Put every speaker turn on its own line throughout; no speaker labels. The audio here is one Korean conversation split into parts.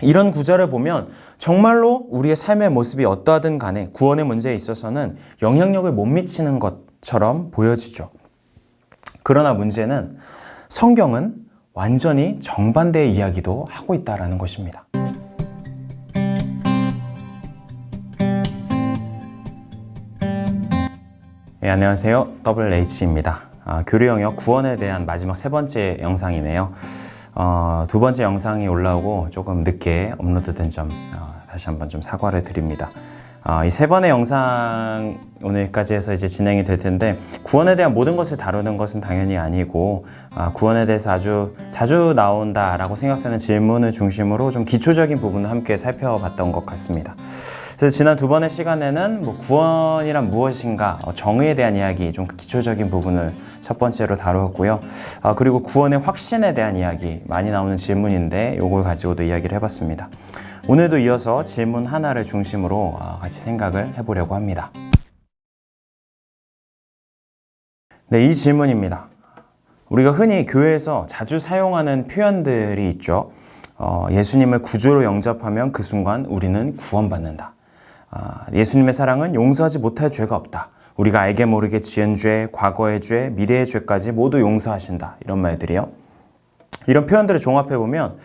이런 구절을 보면 정말로 우리의 삶의 모습이 어떠하든 간에 구원의 문제에 있어서는 영향력을 못 미치는 것처럼 보여지죠. 그러나 문제는 성경은 완전히 정반대의 이야기도 하고 있다는 것입니다. 네, 안녕하세요. WH입니다. 교류 영역 구원에 대한 마지막 세 번째 영상이네요. 두 번째 영상이 올라오고 조금 늦게 업로드된 점 다시 한번 좀 사과를 드립니다. 이 세 번의 영상 오늘까지 해서 이제 진행이 될 텐데, 구원에 대한 모든 것을 다루는 것은 당연히 아니고 구원에 대해서 아주 자주 나온다라고 생각되는 질문을 중심으로 좀 기초적인 부분을 함께 살펴봤던 것 같습니다. 그래서 지난 두 번의 시간에는 구원이란 무엇인가, 정의에 대한 이야기, 좀 기초적인 부분을 첫 번째로 다루었고요. 그리고 구원의 확신에 대한 이야기, 많이 나오는 질문인데 이걸 가지고도 이야기를 해봤습니다. 오늘도 이어서 질문 하나를 중심으로 같이 생각을 해보려고 합니다. 네, 이 질문입니다. 우리가 흔히 교회에서 자주 사용하는 표현들이 있죠. 예수님을 구주로 영접하면 그 순간 우리는 구원받는다. 예수님의 사랑은 용서하지 못할 죄가 없다. 우리가 알게 모르게 지은 죄, 과거의 죄, 미래의 죄까지 모두 용서하신다. 이런 말들이요. 이런 표현들을 종합해보면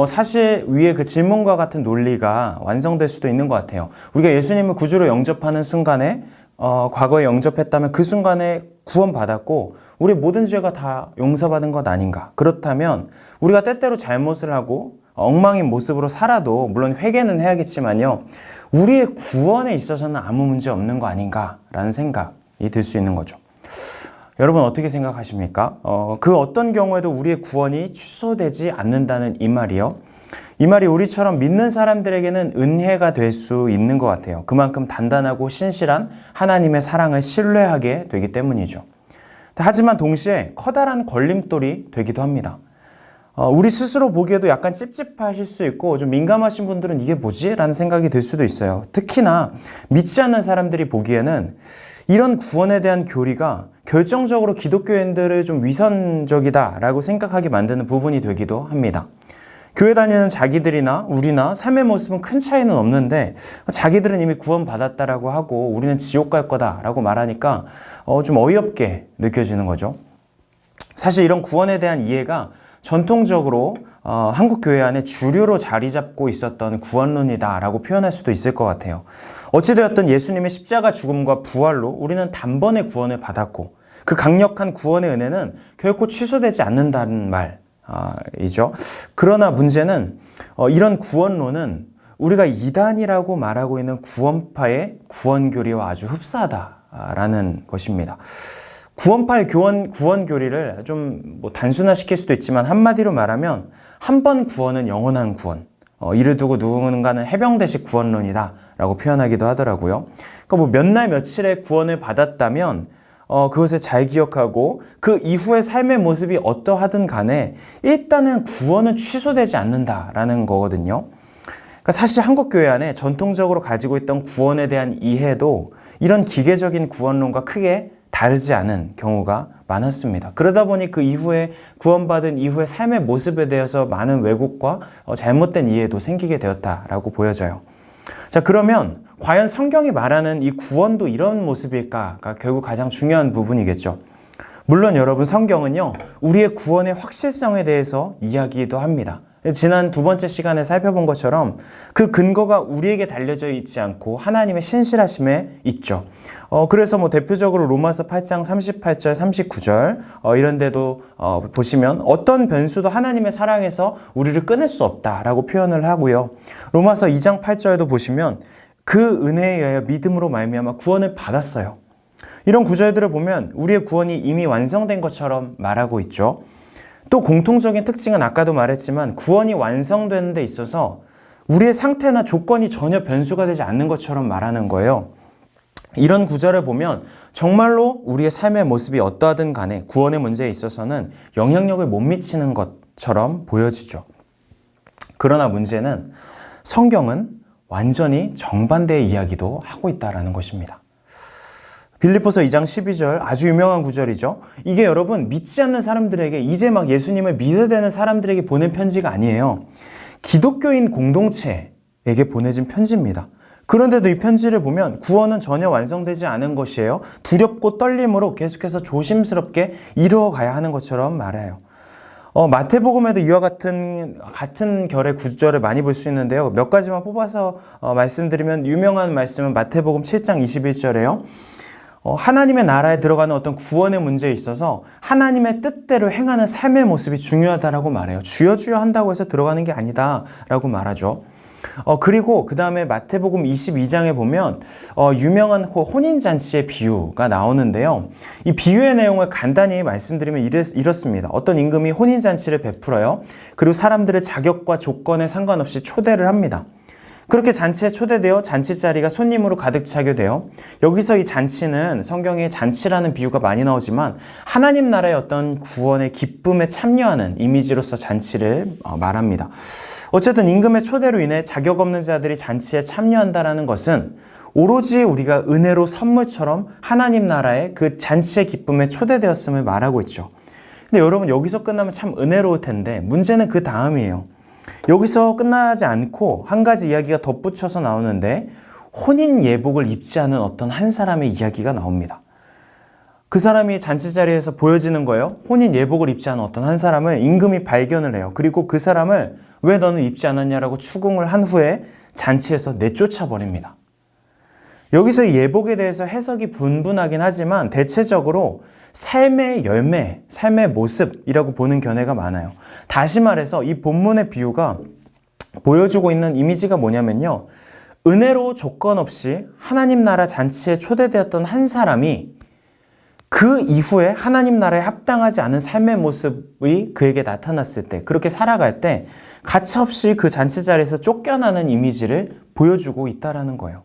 사실 위에 그 질문과 같은 논리가 완성될 수도 있는 것 같아요. 우리가 예수님을 구주로 영접하는 순간에 과거에 영접했다면 그 순간에 구원받았고 우리 모든 죄가 다 용서받은 것 아닌가. 그렇다면 우리가 때때로 잘못을 하고 엉망인 모습으로 살아도 물론 회개는 해야겠지만요, 우리의 구원에 있어서는 아무 문제 없는 거 아닌가라는 생각이 들 수 있는 거죠. 여러분 어떻게 생각하십니까? 그 어떤 경우에도 우리의 구원이 취소되지 않는다는 이 말이요. 이 말이 우리처럼 믿는 사람들에게는 은혜가 될 수 있는 것 같아요. 그만큼 단단하고 신실한 하나님의 사랑을 신뢰하게 되기 때문이죠. 하지만 동시에 커다란 걸림돌이 되기도 합니다. 우리 스스로 보기에도 약간 찝찝하실 수 있고 좀 민감하신 분들은 이게 뭐지? 라는 생각이 들 수도 있어요. 특히나 믿지 않는 사람들이 보기에는 이런 구원에 대한 교리가 결정적으로 기독교인들을 좀 위선적이다라고 생각하게 만드는 부분이 되기도 합니다. 교회 다니는 자기들이나 우리나 삶의 모습은 큰 차이는 없는데 자기들은 이미 구원받았다라고 하고 우리는 지옥 갈 거다라고 말하니까 좀 어이없게 느껴지는 거죠. 사실 이런 구원에 대한 이해가 전통적으로 한국 교회 안에 주류로 자리 잡고 있었던 구원론이다라고 표현할 수도 있을 것 같아요. 어찌되었든 예수님의 십자가 죽음과 부활로 우리는 단번에 구원을 받았고 그 강력한 구원의 은혜는 결코 취소되지 않는다는 말이죠. 그러나 문제는 이런 구원론은 우리가 이단이라고 말하고 있는 구원파의 구원교리와 아주 흡사하다라는 것입니다. 구원파의 구원 교리를 좀 단순화시킬 수도 있지만 한마디로 말하면 한 번 구원은 영원한 구원, 이를 두고 누군가는 해병대식 구원론이다 라고 표현하기도 하더라고요. 그러니까 몇 날 며칠의 구원을 받았다면 그것을 잘 기억하고 그 이후의 삶의 모습이 어떠하든 간에 일단은 구원은 취소되지 않는다라는 거거든요. 그러니까 사실 한국 교회 안에 전통적으로 가지고 있던 구원에 대한 이해도 이런 기계적인 구원론과 크게 다르지 않은 경우가 많았습니다. 그러다 보니 그 이후에 구원받은 이후의 삶의 모습에 대해서 많은 왜곡과 잘못된 이해도 생기게 되었다라고 보여져요. 자, 그러면 과연 성경이 말하는 이 구원도 이런 모습일까가 결국 가장 중요한 부분이겠죠. 물론 여러분, 성경은요, 우리의 구원의 확실성에 대해서 이야기도 합니다. 지난 두 번째 시간에 살펴본 것처럼 그 근거가 우리에게 달려져 있지 않고 하나님의 신실하심에 있죠. 그래서 대표적으로 로마서 8장 38절, 39절 이런 데도 보시면 어떤 변수도 하나님의 사랑에서 우리를 끊을 수 없다라고 표현을 하고요. 로마서 2장 8절에도 보시면 그 은혜에 의하여 믿음으로 말미암아 구원을 받았어요. 이런 구절들을 보면 우리의 구원이 이미 완성된 것처럼 말하고 있죠. 또 공통적인 특징은 아까도 말했지만 구원이 완성되는 데 있어서 우리의 상태나 조건이 전혀 변수가 되지 않는 것처럼 말하는 거예요. 이런 구절을 보면 정말로 우리의 삶의 모습이 어떠하든 간에 구원의 문제에 있어서는 영향력을 못 미치는 것처럼 보여지죠. 그러나 문제는 성경은 완전히 정반대의 이야기도 하고 있다는 것입니다. 빌립보서 2장 12절 아주 유명한 구절이죠. 이게 여러분 믿지 않는 사람들에게 이제 막 예수님을 믿어야 되는 사람들에게 보낸 편지가 아니에요. 기독교인 공동체에게 보내진 편지입니다. 그런데도 이 편지를 보면 구원은 전혀 완성되지 않은 것이에요. 두렵고 떨림으로 계속해서 조심스럽게 이루어가야 하는 것처럼 말해요. 마태복음에도 이와 같은 결의 구절을 많이 볼 수 있는데요. 몇 가지만 뽑아서 말씀드리면 유명한 말씀은 마태복음 7장 21절에요. 하나님의 나라에 들어가는 어떤 구원의 문제에 있어서 하나님의 뜻대로 행하는 삶의 모습이 중요하다라고 말해요. 주여 주여 한다고 해서 들어가는 게 아니다라고 말하죠. 그리고 그 다음에 마태복음 22장에 보면 유명한 혼인잔치의 비유가 나오는데요. 이 비유의 내용을 간단히 말씀드리면 이렇습니다. 어떤 임금이 혼인잔치를 베풀어요. 그리고 사람들의 자격과 조건에 상관없이 초대를 합니다. 그렇게 잔치에 초대되어 잔치 자리가 손님으로 가득 차게 돼요. 여기서 이 잔치는 성경에 잔치라는 비유가 많이 나오지만 하나님 나라의 어떤 구원의 기쁨에 참여하는 이미지로서 잔치를 말합니다. 어쨌든 임금의 초대로 인해 자격 없는 자들이 잔치에 참여한다는 것은 오로지 우리가 은혜로 선물처럼 하나님 나라의 그 잔치의 기쁨에 초대되었음을 말하고 있죠. 근데 여러분, 여기서 끝나면 참 은혜로울 텐데 문제는 그 다음이에요. 여기서 끝나지 않고 한 가지 이야기가 덧붙여서 나오는데 혼인 예복을 입지 않은 어떤 한 사람의 이야기가 나옵니다. 그 사람이 잔치 자리에서 보여지는 거예요. 혼인 예복을 입지 않은 어떤 한 사람을 임금이 발견을 해요. 그리고 그 사람을 왜 너는 입지 않았냐라고 추궁을 한 후에 잔치에서 내쫓아 버립니다. 여기서 이 예복에 대해서 해석이 분분하긴 하지만 대체적으로 삶의 열매, 삶의 모습이라고 보는 견해가 많아요. 다시 말해서 이 본문의 비유가 보여주고 있는 이미지가 뭐냐면요. 은혜로 조건 없이 하나님 나라 잔치에 초대되었던 한 사람이 그 이후에 하나님 나라에 합당하지 않은 삶의 모습이 그에게 나타났을 때, 그렇게 살아갈 때 가차없이 그 잔치 자리에서 쫓겨나는 이미지를 보여주고 있다는 거예요.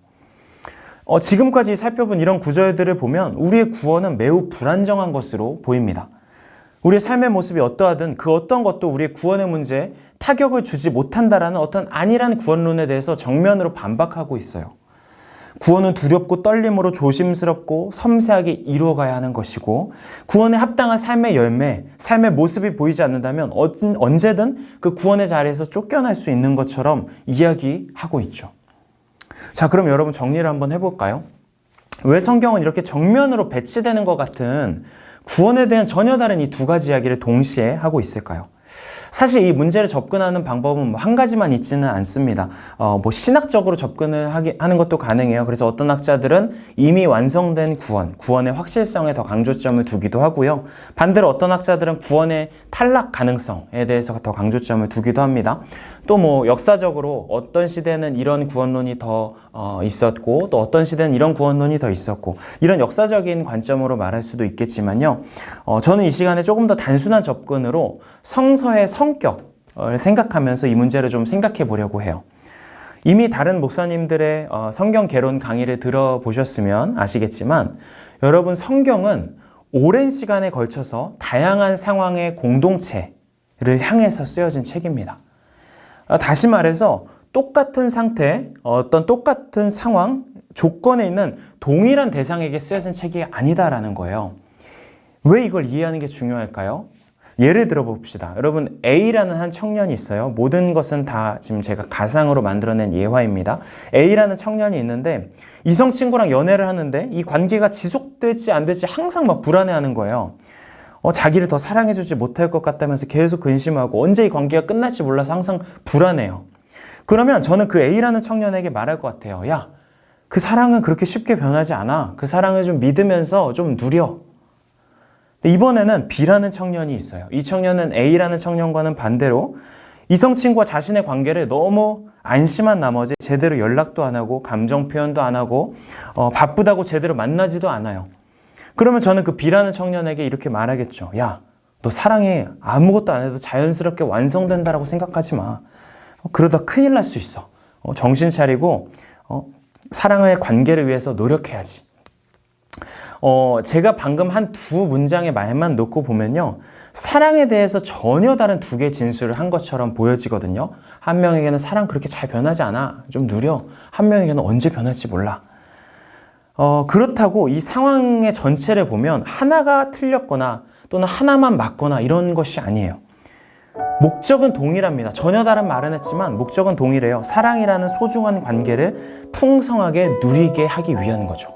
지금까지 살펴본 이런 구절들을 보면 우리의 구원은 매우 불안정한 것으로 보입니다. 우리의 삶의 모습이 어떠하든 그 어떤 것도 우리의 구원의 문제에 타격을 주지 못한다라는 어떤 안일한 구원론에 대해서 정면으로 반박하고 있어요. 구원은 두렵고 떨림으로 조심스럽고 섬세하게 이루어가야 하는 것이고, 구원에 합당한 삶의 열매, 삶의 모습이 보이지 않는다면 언제든 그 구원의 자리에서 쫓겨날 수 있는 것처럼 이야기하고 있죠. 자, 그럼 여러분 정리를 한번 해볼까요? 왜 성경은 이렇게 정면으로 배치되는 것 같은 구원에 대한 전혀 다른 이 두 가지 이야기를 동시에 하고 있을까요? 사실 이 문제를 접근하는 방법은 한 가지만 있지는 않습니다. 신학적으로 접근을 하는 것도 가능해요. 그래서 어떤 학자들은 이미 완성된 구원의 확실성에 더 강조점을 두기도 하고요. 반대로 어떤 학자들은 구원의 탈락 가능성에 대해서 더 강조점을 두기도 합니다. 또 역사적으로 어떤 시대는 이런 구원론이 더 있었고, 또 어떤 시대는 이런 구원론이 더 있었고, 이런 역사적인 관점으로 말할 수도 있겠지만요. 저는 이 시간에 조금 더 단순한 접근으로 성서의 성격을 생각하면서 이 문제를 좀 생각해 보려고 해요. 이미 다른 목사님들의 성경 개론 강의를 들어보셨으면 아시겠지만, 여러분, 성경은 오랜 시간에 걸쳐서 다양한 상황의 공동체를 향해서 쓰여진 책입니다. 다시 말해서 똑같은 상태, 어떤 똑같은 상황, 조건에 있는 동일한 대상에게 쓰여진 책이 아니다라는 거예요. 왜 이걸 이해하는 게 중요할까요? 예를 들어 봅시다. 여러분, A라는 한 청년이 있어요. 모든 것은 다 지금 제가 가상으로 만들어낸 예화입니다. A라는 청년이 있는데 이성 친구랑 연애를 하는데 이 관계가 지속될지 안 될지 항상 막 불안해하는 거예요. 자기를 더 사랑해주지 못할 것 같다면서 계속 근심하고 언제 이 관계가 끝날지 몰라서 항상 불안해요. 그러면 저는 그 A라는 청년에게 말할 것 같아요. 야, 그 사랑은 그렇게 쉽게 변하지 않아. 그 사랑을 좀 믿으면서 좀 누려. 이번에는 B라는 청년이 있어요. 이 청년은 A라는 청년과는 반대로 이성 친구와 자신의 관계를 너무 안심한 나머지 제대로 연락도 안 하고 감정 표현도 안 하고 바쁘다고 제대로 만나지도 않아요. 그러면 저는 그 B라는 청년에게 이렇게 말하겠죠. 야, 너 사랑에 아무것도 안 해도 자연스럽게 완성된다라고 생각하지 마. 그러다 큰일 날 수 있어. 정신 차리고 사랑의 관계를 위해서 노력해야지. 제가 방금 한 두 문장의 말만 놓고 보면요. 사랑에 대해서 전혀 다른 두 개의 진술을 한 것처럼 보여지거든요. 한 명에게는 사랑 그렇게 잘 변하지 않아. 좀 느려. 한 명에게는 언제 변할지 몰라. 그렇다고 이 상황의 전체를 보면 하나가 틀렸거나 또는 하나만 맞거나 이런 것이 아니에요. 목적은 동일합니다. 전혀 다른 말은 했지만 목적은 동일해요. 사랑이라는 소중한 관계를 풍성하게 누리게 하기 위한 거죠.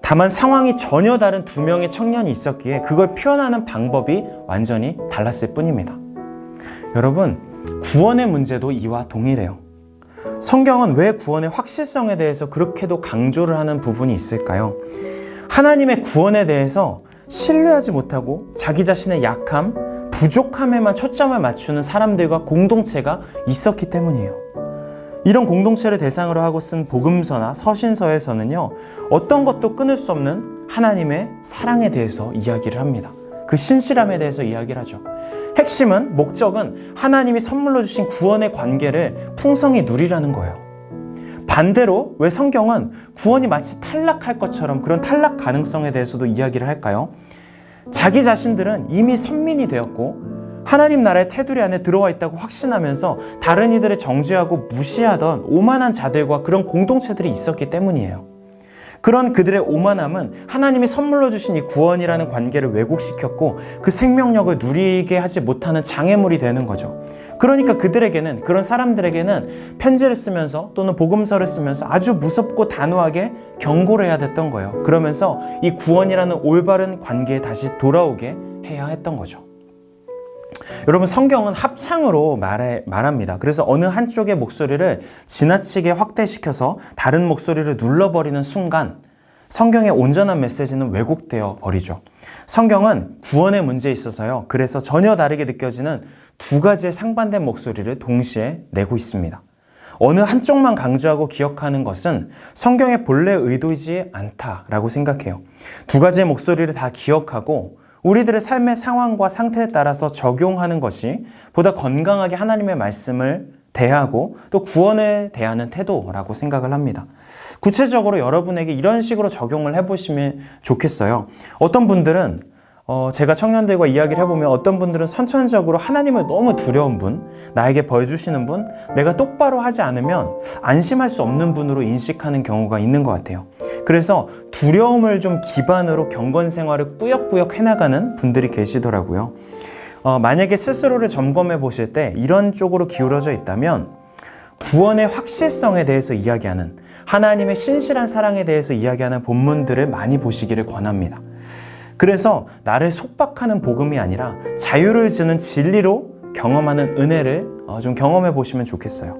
다만 상황이 전혀 다른 두 명의 청년이 있었기에 그걸 표현하는 방법이 완전히 달랐을 뿐입니다. 여러분, 구원의 문제도 이와 동일해요. 성경은 왜 구원의 확실성에 대해서 그렇게도 강조를 하는 부분이 있을까요? 하나님의 구원에 대해서 신뢰하지 못하고 자기 자신의 약함, 부족함에만 초점을 맞추는 사람들과 공동체가 있었기 때문이에요. 이런 공동체를 대상으로 하고 쓴 복음서나 서신서에서는요, 어떤 것도 끊을 수 없는 하나님의 사랑에 대해서 이야기를 합니다. 그 신실함에 대해서 이야기를 하죠. 핵심은, 목적은 하나님이 선물로 주신 구원의 관계를 풍성히 누리라는 거예요. 반대로 왜 성경은 구원이 마치 탈락할 것처럼 그런 탈락 가능성에 대해서도 이야기를 할까요? 자기 자신들은 이미 선민이 되었고 하나님 나라의 테두리 안에 들어와 있다고 확신하면서 다른 이들을 정죄하고 무시하던 오만한 자들과 그런 공동체들이 있었기 때문이에요. 그런 그들의 오만함은 하나님이 선물로 주신 이 구원이라는 관계를 왜곡시켰고 그 생명력을 누리게 하지 못하는 장애물이 되는 거죠. 그러니까 그들에게는, 그런 사람들에게는 편지를 쓰면서 또는 복음서를 쓰면서 아주 무섭고 단호하게 경고를 해야 됐던 거예요. 그러면서 이 구원이라는 올바른 관계에 다시 돌아오게 해야 했던 거죠. 여러분, 성경은 합창으로 말합니다. 그래서 어느 한쪽의 목소리를 지나치게 확대시켜서 다른 목소리를 눌러버리는 순간 성경의 온전한 메시지는 왜곡되어 버리죠. 성경은 구원의 문제에 있어서요, 그래서 전혀 다르게 느껴지는 두 가지의 상반된 목소리를 동시에 내고 있습니다. 어느 한쪽만 강조하고 기억하는 것은 성경의 본래 의도이지 않다라고 생각해요. 두 가지의 목소리를 다 기억하고 우리들의 삶의 상황과 상태에 따라서 적용하는 것이 보다 건강하게 하나님의 말씀을 대하고 또 구원을 대하는 태도라고 생각을 합니다. 구체적으로 여러분에게 이런 식으로 적용을 해보시면 좋겠어요. 어떤 분들은 제가 청년들과 이야기를 해보면 어떤 분들은 선천적으로 하나님을 너무 두려운 분, 나에게 벌 주시는 분, 내가 똑바로 하지 않으면 안심할 수 없는 분으로 인식하는 경우가 있는 것 같아요. 그래서 두려움을 좀 기반으로 경건 생활을 꾸역꾸역 해나가는 분들이 계시더라고요. 만약에 스스로를 점검해 보실 때 이런 쪽으로 기울어져 있다면 구원의 확실성에 대해서 이야기하는, 하나님의 신실한 사랑에 대해서 이야기하는 본문들을 많이 보시기를 권합니다. 그래서 나를 속박하는 복음이 아니라 자유를 주는 진리로 경험하는 은혜를 좀 경험해 보시면 좋겠어요.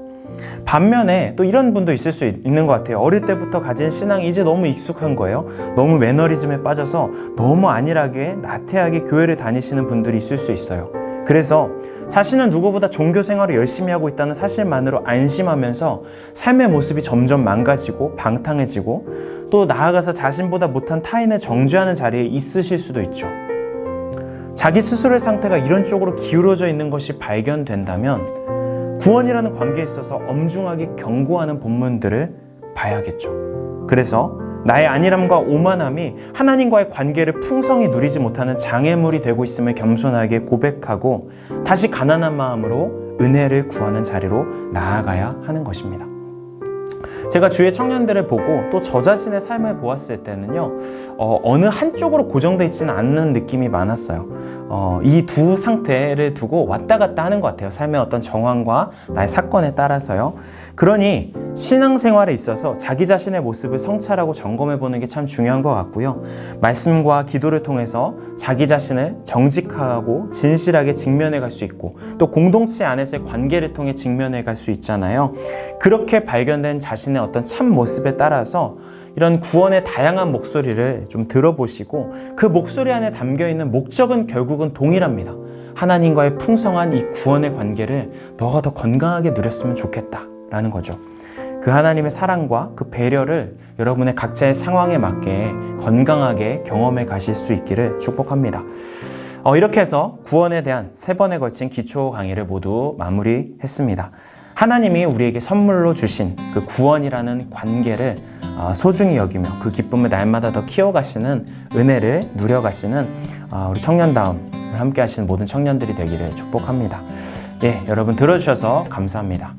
반면에 또 이런 분도 있을 수 있는 것 같아요. 어릴 때부터 가진 신앙이 이제 너무 익숙한 거예요. 너무 매너리즘에 빠져서 너무 안일하게 나태하게 교회를 다니시는 분들이 있을 수 있어요. 그래서 자신은 누구보다 종교 생활을 열심히 하고 있다는 사실만으로 안심하면서 삶의 모습이 점점 망가지고 방탕해지고 또 나아가서 자신보다 못한 타인을 정죄하는 자리에 있으실 수도 있죠. 자기 스스로의 상태가 이런 쪽으로 기울어져 있는 것이 발견된다면 구원이라는 관계에 있어서 엄중하게 경고하는 본문들을 봐야겠죠. 그래서 나의 안일함과 오만함이 하나님과의 관계를 풍성히 누리지 못하는 장애물이 되고 있음을 겸손하게 고백하고 다시 가난한 마음으로 은혜를 구하는 자리로 나아가야 하는 것입니다. 제가 주위의 청년들을 보고 또 저 자신의 삶을 보았을 때는요, 어느 한쪽으로 고정되어 있지는 않는 느낌이 많았어요. 이 두 상태를 두고 왔다 갔다 하는 것 같아요. 삶의 어떤 정황과 나의 사건에 따라서요. 그러니 신앙생활에 있어서 자기 자신의 모습을 성찰하고 점검해 보는 게 참 중요한 것 같고요. 말씀과 기도를 통해서 자기 자신을 정직하고 진실하게 직면해 갈 수 있고 또 공동체 안에서의 관계를 통해 직면해 갈 수 있잖아요. 그렇게 발견된 자신의 어떤 참 모습에 따라서 이런 구원의 다양한 목소리를 좀 들어보시고 그 목소리 안에 담겨있는 목적은 결국은 동일합니다. 하나님과의 풍성한 이 구원의 관계를 너가 더 건강하게 누렸으면 좋겠다라는 거죠. 그 하나님의 사랑과 그 배려를 여러분의 각자의 상황에 맞게 건강하게 경험해 가실 수 있기를 축복합니다. 이렇게 해서 구원에 대한 3번에 걸친 기초 강의를 모두 마무리했습니다. 하나님이 우리에게 선물로 주신 그 구원이라는 관계를 소중히 여기며 그 기쁨을 날마다 더 키워가시는 은혜를 누려가시는 우리 청년다움을 함께 하시는 모든 청년들이 되기를 축복합니다. 예, 여러분 들어주셔서 감사합니다.